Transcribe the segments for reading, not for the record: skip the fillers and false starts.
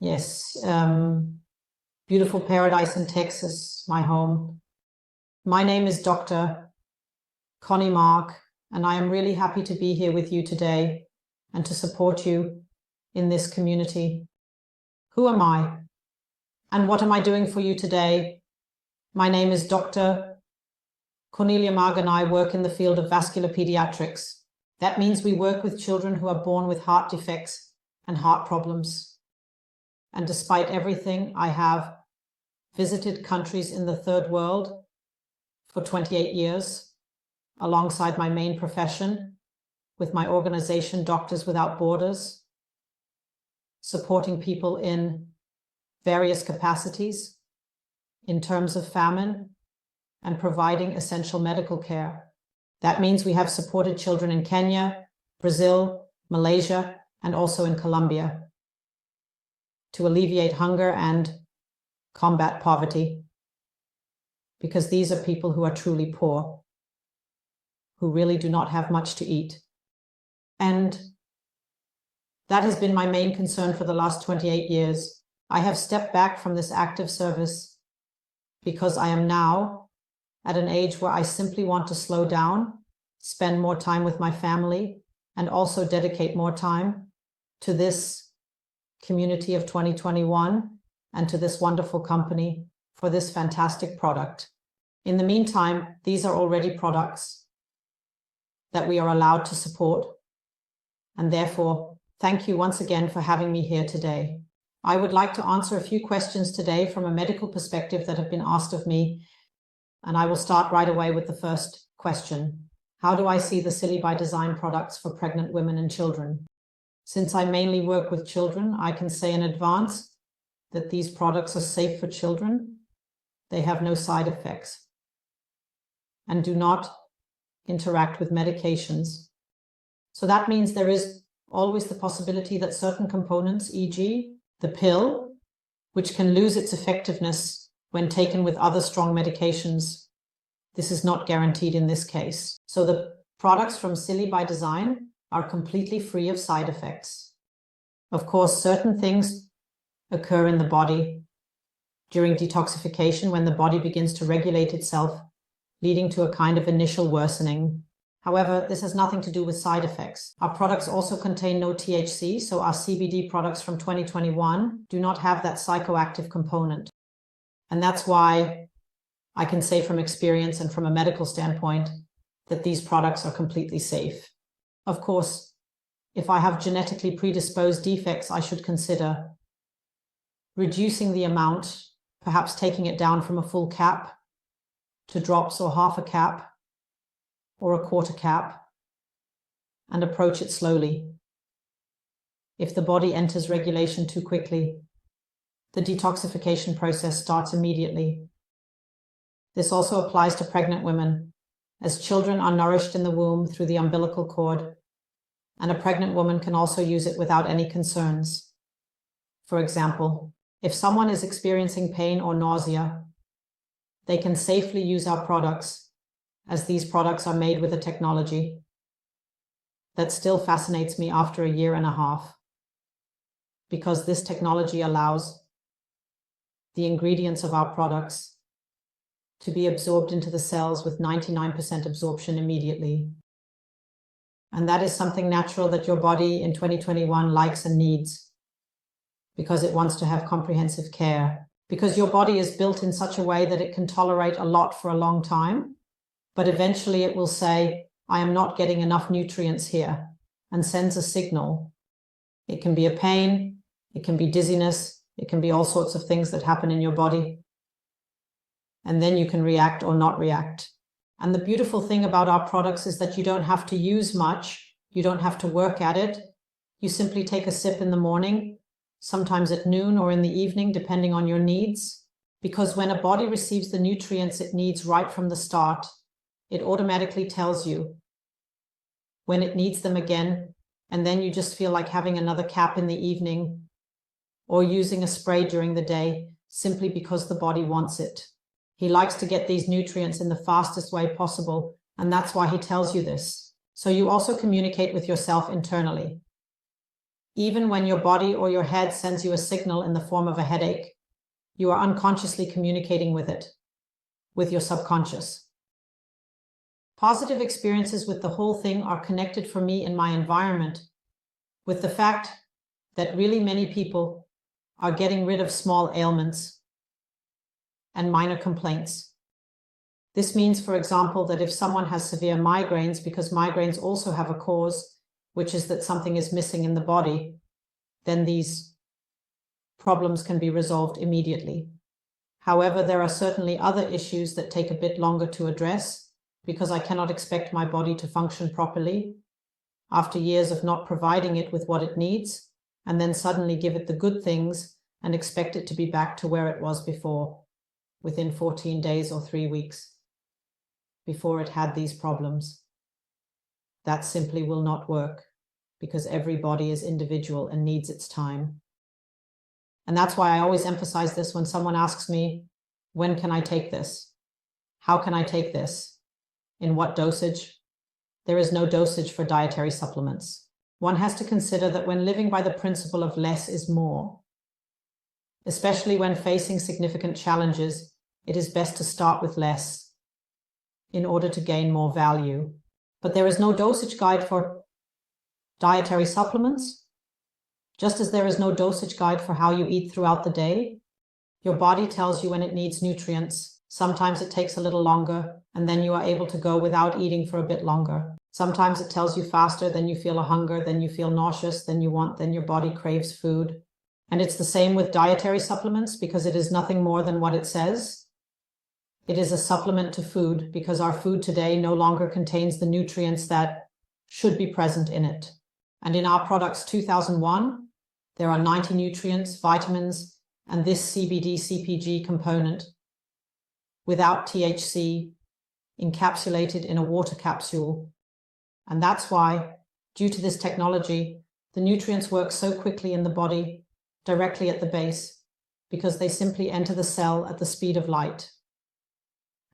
Yes, beautiful paradise in Texas, my home. My name is Dr. Connie Mark, and I am really happy to be here with you today and to support you in this community. Who am I? And what am I doing for you today? My name is Dr. Cornelia Marg, and I work in the field of vascular pediatrics. That means we work with children who are born with heart defects and heart problems. And despite everything, I have visited countries in the third world for 28 years, alongside my main profession, with my organization, Doctors Without Borders, supporting people in various capacities in terms of famine and providing essential medical care. That means we have supported children in Kenya, Brazil, Malaysia, and also in Colombia to alleviate hunger and combat poverty, because these are people who are truly poor, who really do not have much to eat. And that has been my main concern for the last 28 years. I have stepped back from this active service because I am now at an age where I simply want to slow down, spend more time with my family, and also dedicate more time to this community of 2021 and to this wonderful company for this fantastic product. In the meantime, these are already products that we are allowed to support. And therefore, thank you once again for having me here today. I would like to answer a few questions today from a medical perspective that have been asked of me. And I will start right away with the first question. How do I see the Silly by Design products for pregnant women and children? Since I mainly work with children, I can say in advance that these products are safe for children. They have no side effects and do not interact with medications. So that means there is always the possibility that certain components, e.g. the pill, which can lose its effectiveness when taken with other strong medications, this is not guaranteed in this case. So the products from Silly by Design are completely free of side effects. Of course, certain things occur in the body during detoxification when the body begins to regulate itself, leading to a kind of initial worsening. However, this has nothing to do with side effects. Our products also contain no THC, so our CBD products from 2021 do not have that psychoactive component. And that's why I can say from experience and from a medical standpoint that these products are completely safe. Of course, if I have genetically predisposed defects, I should consider reducing the amount, perhaps taking it down from a full cap to drops or half a cap or a quarter cap, and approach it slowly. If the body enters regulation too quickly, the detoxification process starts immediately. This also applies to pregnant women, as children are nourished in the womb through the umbilical cord, and a pregnant woman can also use it without any concerns. For example, if someone is experiencing pain or nausea, they can safely use our products, as these products are made with a technology that still fascinates me after a year and a half, because this technology allows the ingredients of our products to be absorbed into the cells with 99% absorption immediately. And that is something natural that your body in 2021 likes and needs, because it wants to have comprehensive care, because your body is built in such a way that it can tolerate a lot for a long time, but eventually it will say, I am not getting enough nutrients here, and sends a signal. It can be a pain, it can be dizziness, it can be all sorts of things that happen in your body. And then you can react or not react. And the beautiful thing about our products is that you don't have to use much. You don't have to work at it. You simply take a sip in the morning, sometimes at noon or in the evening, depending on your needs. Because when a body receives the nutrients it needs right from the start, it automatically tells you when it needs them again. And then you just feel like having another cap in the evening or using a spray during the day, simply because the body wants it. He likes to get these nutrients in the fastest way possible, and that's why he tells you this. So you also communicate with yourself internally. Even when your body or your head sends you a signal in the form of a headache, you are unconsciously communicating with it, with your subconscious. Positive experiences with the whole thing are connected for me in my environment with the fact that really many people are getting rid of small ailments and minor complaints. This means, for example, that if someone has severe migraines, because migraines also have a cause, which is that something is missing in the body, then these problems can be resolved immediately. However, there are certainly other issues that take a bit longer to address, because I cannot expect my body to function properly after years of not providing it with what it needs, and then suddenly give it the good things and expect it to be back to where it was before, within 14 days or 3 weeks, before it had these problems. That simply will not work, because every body is individual and needs its time. And that's why I always emphasize this when someone asks me, when can I take this? How can I take this? In what dosage? There is no dosage for dietary supplements. One has to consider that when living by the principle of less is more, especially when facing significant challenges, it is best to start with less in order to gain more value. But there is no dosage guide for dietary supplements. Just as there is no dosage guide for how you eat throughout the day, your body tells you when it needs nutrients. Sometimes it takes a little longer, and then you are able to go without eating for a bit longer. Sometimes it tells you faster, then you feel a hunger, then you feel nauseous, then your body craves food. And it's the same with dietary supplements, because it is nothing more than what it says. It is a supplement to food, because our food today no longer contains the nutrients that should be present in it. And in our products 2001, there are 90 nutrients, vitamins, and this CBD CPG component without THC, encapsulated in a water capsule. And that's why, due to this technology, the nutrients work so quickly in the body, directly at the base, because they simply enter the cell at the speed of light.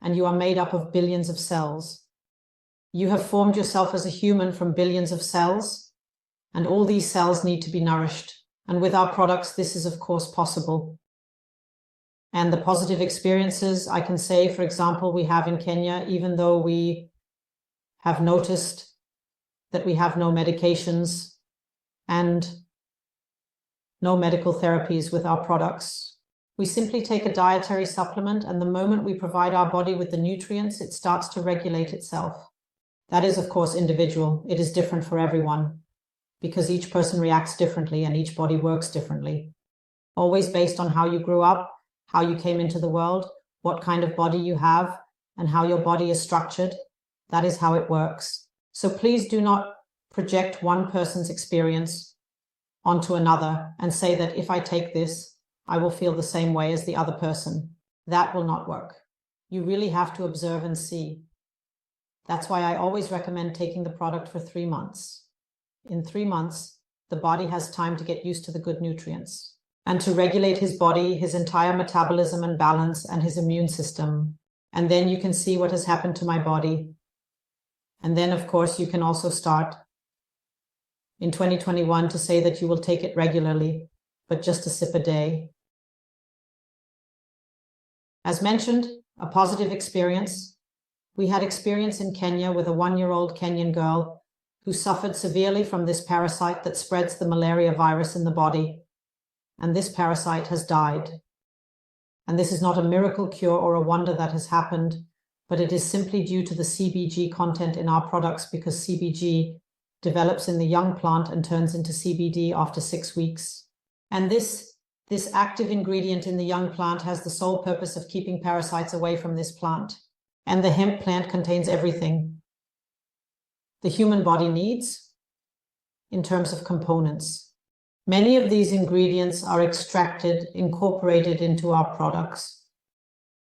And you are made up of billions of cells. You have formed yourself as a human from billions of cells, and all these cells need to be nourished. And with our products, this is of course possible. And the positive experiences, I can say, for example, we have in Kenya, even though we have noticed that we have no medications and no medical therapies with our products. We simply take a dietary supplement, and the moment we provide our body with the nutrients, it starts to regulate itself. That is, of course, individual. It is different for everyone, because each person reacts differently and each body works differently. Always based on how you grew up, how you came into the world, what kind of body you have, and how your body is structured. That is how it works. So please do not project one person's experience onto another and say that if I take this, I will feel the same way as the other person. That will not work. You really have to observe and see. That's why I always recommend taking the product for 3 months. In 3 months, the body has time to get used to the good nutrients and to regulate his body, his entire metabolism and balance, and his immune system. And then you can see what has happened to my body. And then, of course, you can also start in 2021 to say that you will take it regularly, but just a sip a day. As mentioned, a positive experience. We had experience in Kenya with a 1-year-old Kenyan girl who suffered severely from this parasite that spreads the malaria virus in the body. And this parasite has died. And this is not a miracle cure or a wonder that has happened, but it is simply due to the CBG content in our products, because CBG develops in the young plant and turns into CBD after 6 weeks. And this active ingredient in the young plant has the sole purpose of keeping parasites away from this plant. And the hemp plant contains everything the human body needs in terms of components. Many of these ingredients are extracted, incorporated into our products.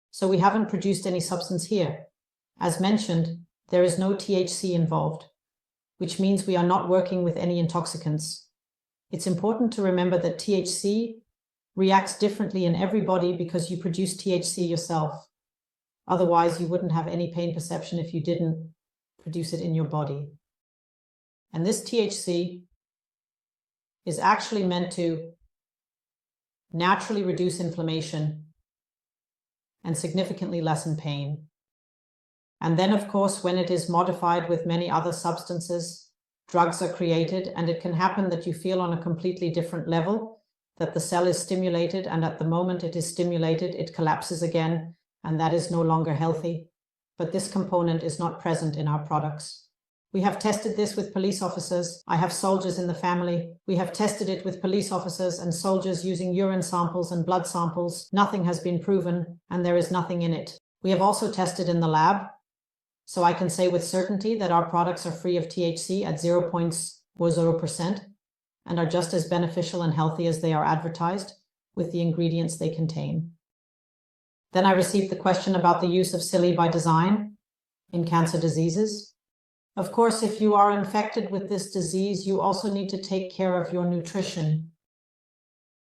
So we haven't produced any substance here. As mentioned, there is no THC involved, which means we are not working with any intoxicants. It's important to remember that THC reacts differently in every body because you produce THC yourself. Otherwise, you wouldn't have any pain perception if you didn't produce it in your body. And this THC is actually meant to naturally reduce inflammation and significantly lessen pain. And then, of course, when it is modified with many other substances, drugs are created, and it can happen that you feel on a completely different level, that the cell is stimulated, and at the moment it is stimulated, it collapses again, and that is no longer healthy. But this component is not present in our products. We have tested this with police officers. I have soldiers in the family. We have tested it with police officers and soldiers using urine samples and blood samples. Nothing has been proven, and there is nothing in it. We have also tested in the lab, so I can say with certainty that our products are free of THC at 0.0% and are just as beneficial and healthy as they are advertised with the ingredients they contain. Then I received the question about the use of psylli by design in cancer diseases. Of course, if you are infected with this disease, you also need to take care of your nutrition.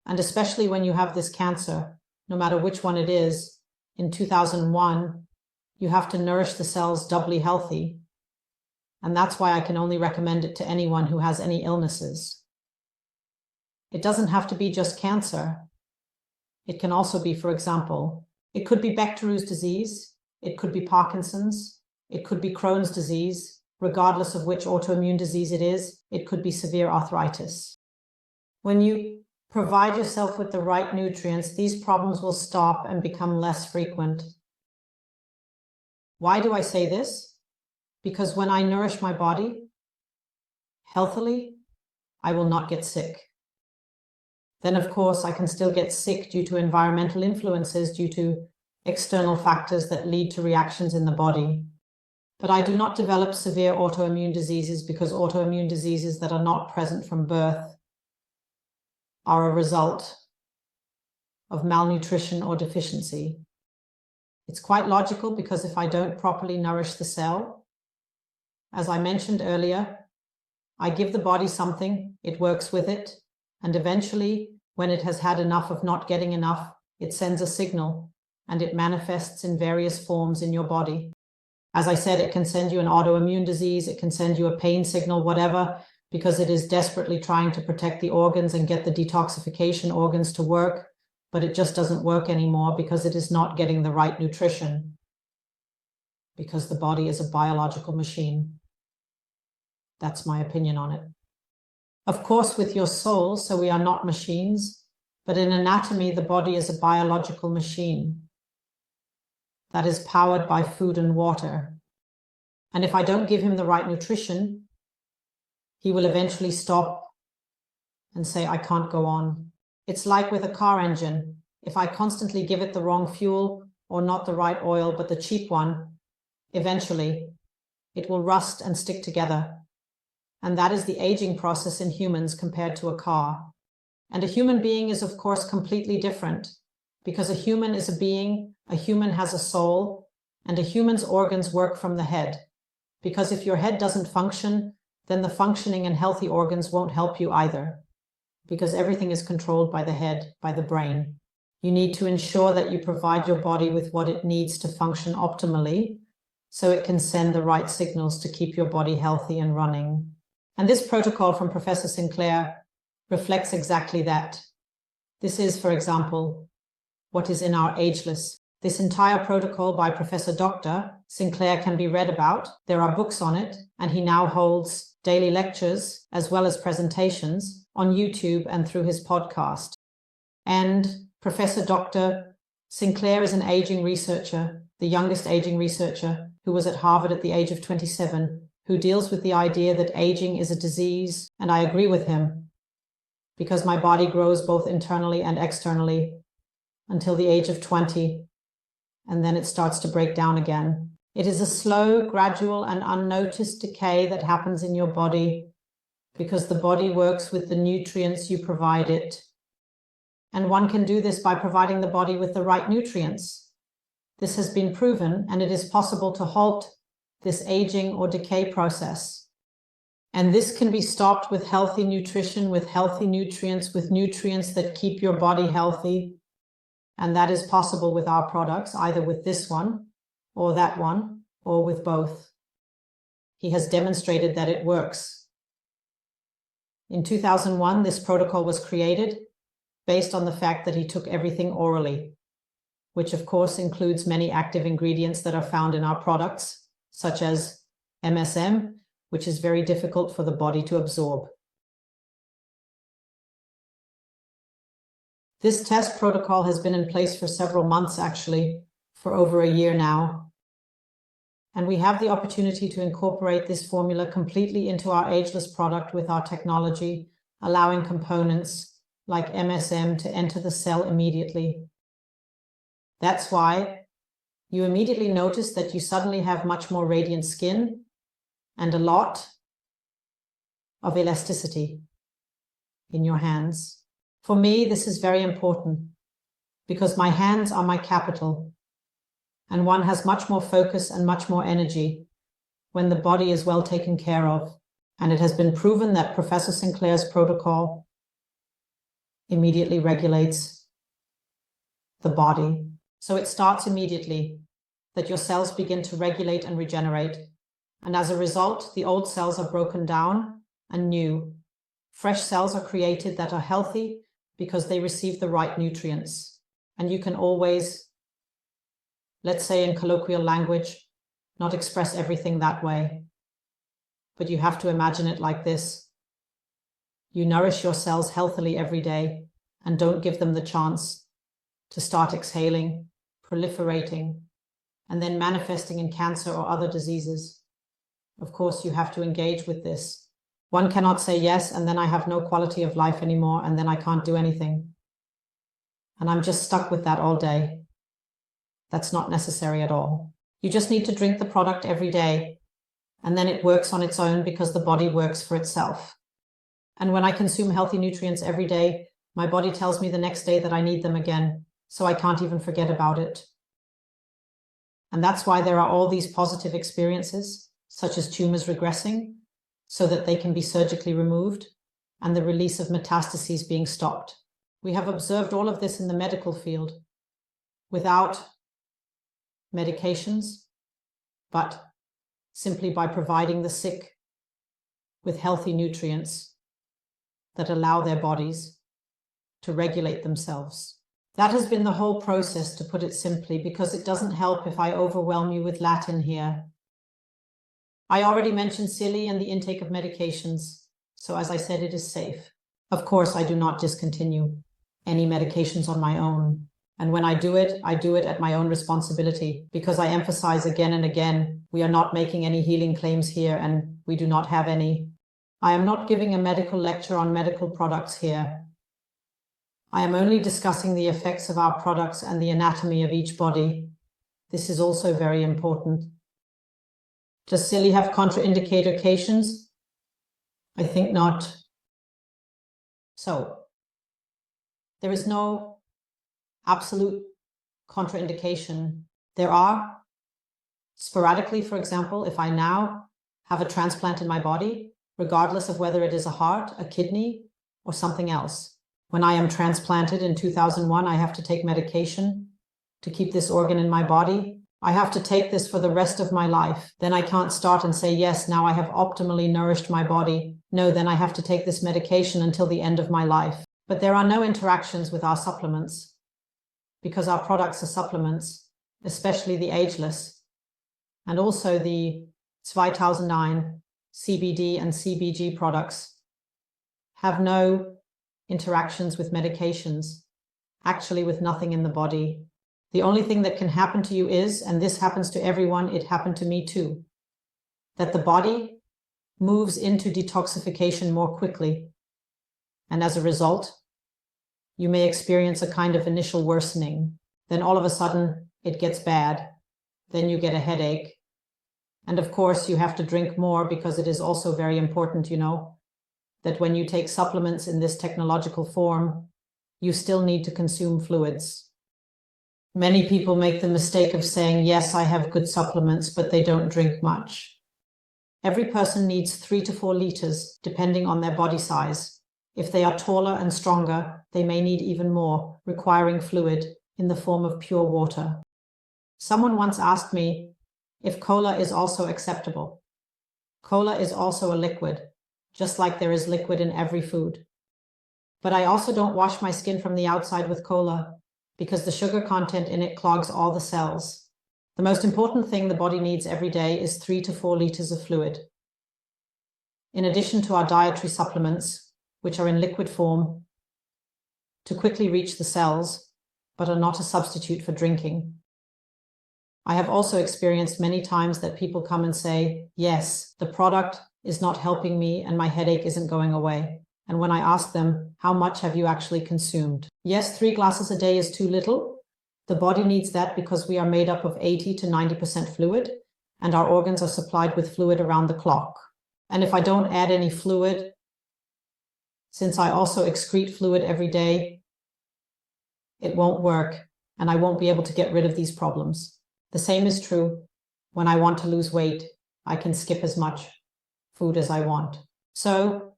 And especially when you have this cancer, no matter which one it is, in 2001, you have to nourish the cells doubly healthy. And that's why I can only recommend it to anyone who has any illnesses. It doesn't have to be just cancer. It can also be, for example, it could be Bechtereau's disease, it could be Parkinson's, it could be Crohn's disease, regardless of which autoimmune disease it is, it could be severe arthritis. When you provide yourself with the right nutrients, these problems will stop and become less frequent. Why do I say this? Because when I nourish my body healthily, I will not get sick. Then, of course, I can still get sick due to environmental influences, due to external factors that lead to reactions in the body. But I do not develop severe autoimmune diseases because autoimmune diseases that are not present from birth are a result of malnutrition or deficiency. It's quite logical because if I don't properly nourish the cell, as I mentioned earlier, I give the body something, it works with it, and eventually, when it has had enough of not getting enough, it sends a signal, and it manifests in various forms in your body. As I said, it can send you an autoimmune disease, it can send you a pain signal, whatever, because it is desperately trying to protect the organs and get the detoxification organs to work, but it just doesn't work anymore because it is not getting the right nutrition, because the body is a biological machine. That's my opinion on it. Of course, with your soul, so we are not machines, but in anatomy, the body is a biological machine that is powered by food and water. And if I don't give him the right nutrition, he will eventually stop and say, I can't go on. It's like with a car engine. If I constantly give it the wrong fuel or not the right oil, but the cheap one, eventually it will rust and stick together. And that is the aging process in humans compared to a car. And a human being is, of course, completely different, because a human is a being, a human has a soul, and a human's organs work from the head. Because if your head doesn't function, then the functioning and healthy organs won't help you either, because everything is controlled by the head, by the brain. You need to ensure that you provide your body with what it needs to function optimally, so it can send the right signals to keep your body healthy and running. And this protocol from Professor Sinclair reflects exactly that. This is, for example, what is in our Ageless. This entire protocol by Professor Dr. Sinclair can be read about. There are books on it, and he now holds daily lectures as well as presentations on YouTube and through his podcast. And Professor Dr. Sinclair is an aging researcher, the youngest aging researcher, who was at Harvard at the age of 27, who deals with the idea that aging is a disease, and I agree with him, because my body grows both internally and externally until the age of 20, and then it starts to break down again. It is a slow, gradual, and unnoticed decay that happens in your body because the body works with the nutrients you provide it. And one can do this by providing the body with the right nutrients. This has been proven, and it is possible to halt this aging or decay process. And this can be stopped with healthy nutrition, with healthy nutrients, with nutrients that keep your body healthy. And that is possible with our products, either with this one or that one, or with both. He has demonstrated that it works. In 2001, this protocol was created based on the fact that he took everything orally, which of course includes many active ingredients that are found in our products, such as MSM, which is very difficult for the body to absorb. This test protocol has been in place for several months, actually, for over a year now. And we have the opportunity to incorporate this formula completely into our ageless product with our technology, allowing components like MSM to enter the cell immediately. That's why you immediately notice that you suddenly have much more radiant skin and a lot of elasticity in your hands. For me, this is very important because my hands are my capital, and one has much more focus and much more energy when the body is well taken care of. And it has been proven that Professor Sinclair's protocol immediately regulates the body. So it starts immediately, that your cells begin to regulate and regenerate. And as a result, the old cells are broken down and new. Fresh cells are created that are healthy because they receive the right nutrients. And you can always, let's say in colloquial language, not express everything that way. But you have to imagine it like this. You nourish your cells healthily every day and don't give them the chance to start exhaling, proliferating, and then manifesting in cancer or other diseases. Of course, you have to engage with this. One cannot say yes, and then I have no quality of life anymore, and then I can't do anything. And I'm just stuck with that all day. That's not necessary at all. You just need to drink the product every day, and then it works on its own because the body works for itself. And when I consume healthy nutrients every day, my body tells me the next day that I need them again, so I can't even forget about it. And that's why there are all these positive experiences, such as tumors regressing, so that they can be surgically removed, and the release of metastases being stopped. We have observed all of this in the medical field without medications, but simply by providing the sick with healthy nutrients that allow their bodies to regulate themselves. That has been the whole process, to put it simply, because it doesn't help if I overwhelm you with Latin here. I already mentioned Silly and the intake of medications, so as I said, it is safe. Of course, I do not discontinue any medications on my own. And when I do it at my own responsibility, because I emphasize again and again, we are not making any healing claims here, and we do not have any. I am not giving a medical lecture on medical products here. I am only discussing the effects of our products and the anatomy of each body. This is also very important. Does Silly have contraindications? I think not. So, there is no absolute contraindication. There are, sporadically, for example, if I now have a transplant in my body, regardless of whether it is a heart, a kidney, or something else. When I am transplanted in 2001, I have to take medication to keep this organ in my body. I have to take this for the rest of my life. Then I can't start and say, yes, now I have optimally nourished my body. No, then I have to take this medication until the end of my life. But there are no interactions with our supplements because our products are supplements, especially the ageless, and also the 2009 CBD and CBG products have no interactions with medications, actually with nothing in the body. The only thing that can happen to you is, and this happens to everyone, it happened to me too, that the body moves into detoxification more quickly. And as a result, you may experience a kind of initial worsening. Then all of a sudden it gets bad. Then you get a headache. And of course you have to drink more, because it is also very important, you know, that when you take supplements in this technological form, you still need to consume fluids. Many people make the mistake of saying, yes, I have good supplements, but they don't drink much. Every person needs 3 to 4 liters, depending on their body size. If they are taller and stronger, they may need even more, requiring fluid in the form of pure water. Someone once asked me if cola is also acceptable. Cola is also a liquid, just like there is liquid in every food. But I also don't wash my skin from the outside with cola, because the sugar content in it clogs all the cells. The most important thing the body needs every day is 3 to 4 liters of fluid. In addition to our dietary supplements, which are in liquid form, to quickly reach the cells, but are not a substitute for drinking. I have also experienced many times that people come and say, yes, the product is not helping me and my headache isn't going away. And when I ask them, how much have you actually consumed? Yes, 3 glasses a day is too little. The body needs that because we are made up of 80 to 90% fluid, and our organs are supplied with fluid around the clock. And if I don't add any fluid, since I also excrete fluid every day, it won't work, and I won't be able to get rid of these problems. The same is true when I want to lose weight. I can skip as much food as I want. So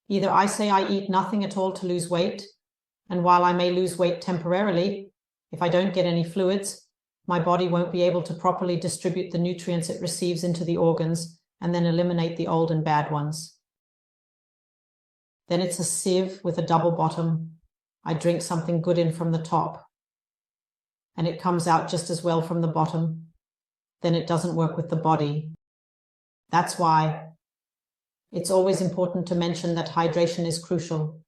either I say I eat nothing at all to lose weight, and while I may lose weight temporarily, if I don't get any fluids, my body won't be able to properly distribute the nutrients it receives into the organs and then eliminate the old and bad ones. Then it's a sieve with a double bottom. I drink something good in from the top, and it comes out just as well from the bottom. Then it doesn't work with the body. That's why it's always important to mention that hydration is crucial.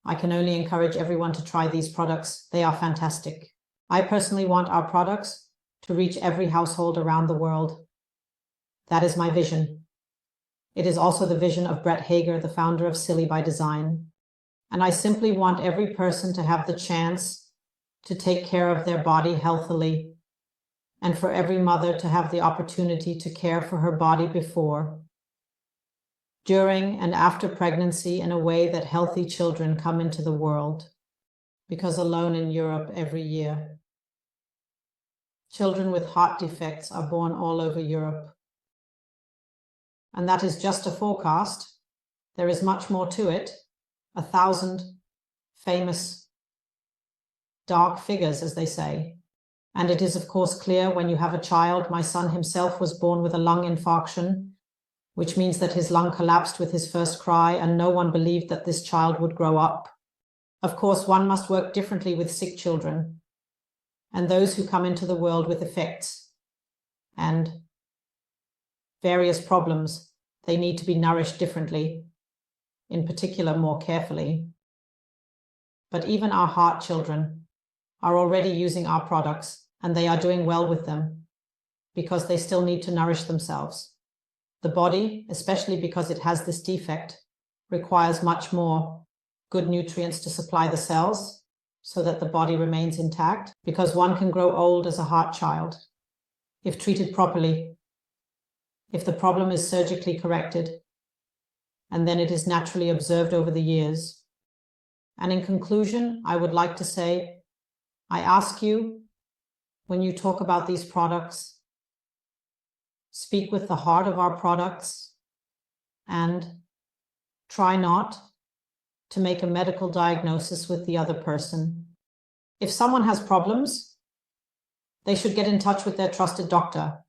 I can only encourage everyone to try these products. They are fantastic. I personally want our products to reach every household around the world. That is my vision. It is also the vision of Brett Hager, the founder of Silly by Design. And I simply want every person to have the chance to take care of their body healthily, and for every mother to have the opportunity to care for her body before, during, and after pregnancy in a way that healthy children come into the world, because alone in Europe every year, children with heart defects are born all over Europe. And that is just a forecast. There is much more to it. 1,000 famous dark figures, as they say. And it is, of course, clear when you have a child. My son himself was born with a lung infarction, which means that his lung collapsed with his first cry, and no one believed that this child would grow up. Of course, one must work differently with sick children and those who come into the world with effects and various problems. They need to be nourished differently, in particular more carefully. But even our heart children are already using our products, and they are doing well with them because they still need to nourish themselves. The body, especially because it has this defect, requires much more good nutrients to supply the cells so that the body remains intact, because one can grow old as a heart child if treated properly, if the problem is surgically corrected, and then it is naturally observed over the years. And in conclusion, I would like to say, I ask you, when you talk about these products, speak with the heart of our products and try not to make a medical diagnosis with the other person. If someone has problems, they should get in touch with their trusted doctor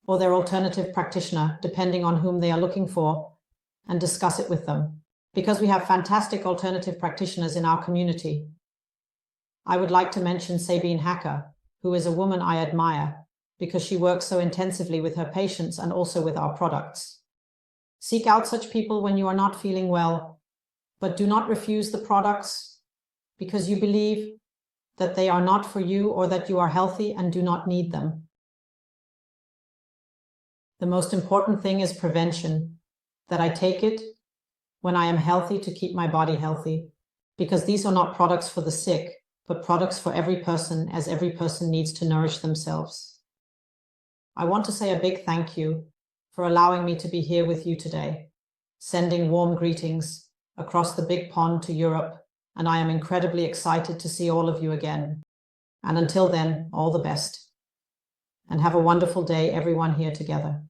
or their alternative practitioner, depending on whom they are looking for, and discuss it with them. Because we have fantastic alternative practitioners in our community. I would like to mention Sabine Hacker, who is a woman I admire because she works so intensively with her patients and also with our products. Seek out such people when you are not feeling well, but do not refuse the products because you believe that they are not for you or that you are healthy and do not need them. The most important thing is prevention, that I take it when I am healthy to keep my body healthy, because these are not products for the sick, but products for every person, as every person needs to nourish themselves. I want to say a big thank you for allowing me to be here with you today, sending warm greetings across the big pond to Europe, and I am incredibly excited to see all of you again. And until then, all the best. And have a wonderful day, everyone here together.